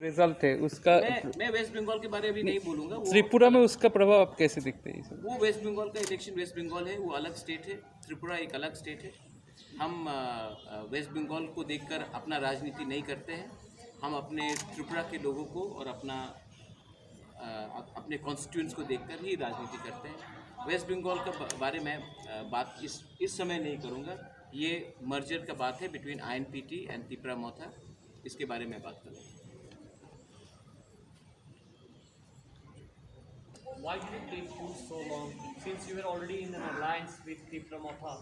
Result है उसका मैं वेस्ट बंगाल के बारे में भी नहीं बोलूँगा। वो त्रिपुरा में उसका प्रभाव आप कैसे दिखते हैं सर? वो वेस्ट बंगाल का इलेक्शन, वेस्ट बंगाल है, वो अलग स्टेट है। त्रिपुरा एक अलग स्टेट है। हम वेस्ट बंगाल को देखकर अपना राजनीति नहीं करते हैं। हम अपने त्रिपुरा के लोगों को और अपने कॉन्स्टिट्यूंट्स को देखकर ही राजनीति करते हैं। वेस्ट बंगाल का बारे में बात इस समय नहीं करूँगा। ये मर्जर का बात है बिटवीन INPT एंड त्रिपुरा मोथा, इसके बारे में बात करूँगा। Why did it take you so long? Since you were already in an alliance with Tripura Motha,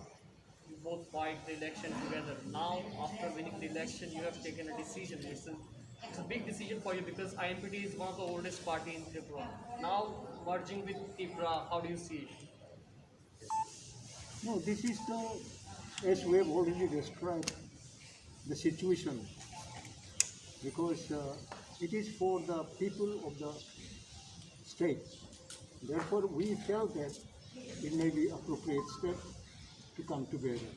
you both fight the election together. Now, after winning the election, you have taken a decision. It's a big decision for you because INPT is one of the oldest party in Tripura. Now, merging with Tripura, how do you see it? No, this is as we have already described, the situation. Because it is for the people of the state. Therefore, we felt that it may be appropriate step to come together.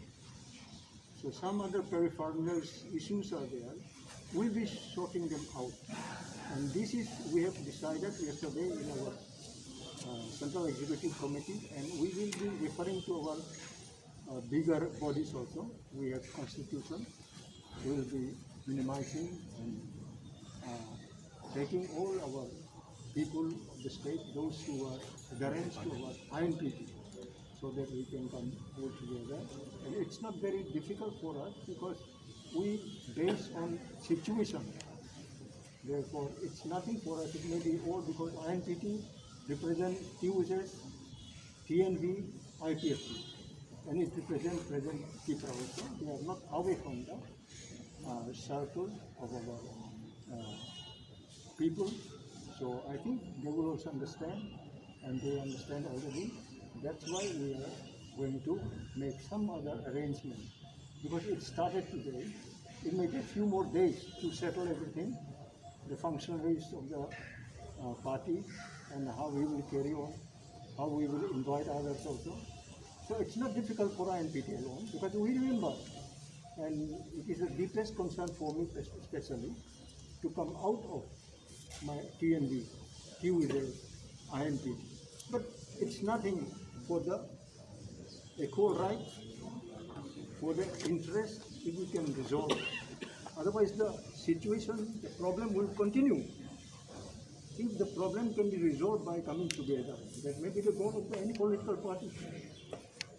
So some other peripheral issues are there. We'll be sorting them out. And this is, we have decided yesterday in our Central Executive Committee, and we will be referring to our bigger bodies also. We have Constitution. We will be minimizing and taking all our people of the state, those who are adherents to our INPT, so that we can come all together. And it's not very difficult for us because we base on situation. Therefore, it's nothing for us. It may be all because INPT represents TUSS, TNV, IPFT, and it represents present people also. They are not away from the circle of our people. So I think they will also understand, and they understand already. That's why we are going to make some other arrangement. Because it started today, it may take a few more days to settle everything, the functionaries of the party, and how we will carry on, how we will invite others also. So it's not difficult for INPT alone, because we remember, and it is the deepest concern for me especially, to come out of my TNV, TUSS, INPT. But it's nothing for the equal right, for the interest, if we can resolve. Otherwise the situation, the problem will continue. If the problem can be resolved by coming together, that may be the goal of any political party.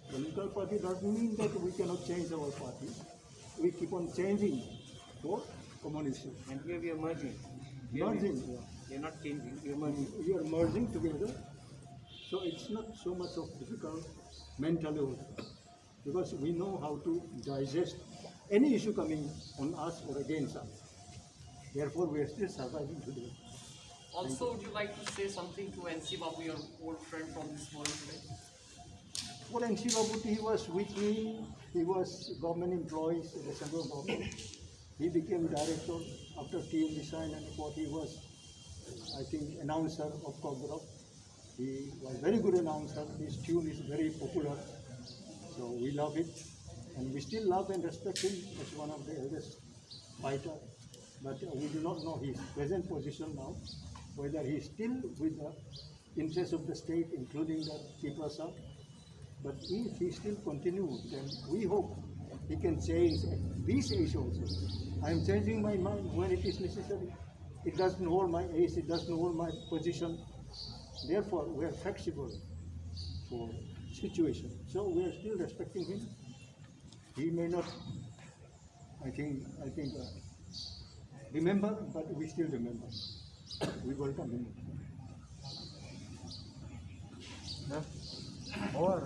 Political party doesn't mean that we cannot change our party. We keep on changing for common issues. And here we are merging. Merging. We are not changing, we are merging. We are merging together. So it's not so much of difficult mentally also, because we know how to digest any issue coming on us or against us. Therefore, we are still surviving today. Also, would you like to say something to NC Babu, your old friend from this morning today? For NC Babu, he was with me. He was government employee at the central government. He became director after TNV signed, and what he was, I think, announcer of Congress. He was very good announcer. His tune is very popular, so we love it, and we still love and respect him as one of the eldest fighter. But we do not know his present position now, whether he is still with the interests of the state, including the people. But if he still continues, then we hope he can change at this age also. I am changing my mind when it is necessary. It doesn't hold my age, it doesn't hold my position. Therefore, we are flexible for situation. So we are still respecting him. He may not, I think, remember, but we still remember. We welcome him. और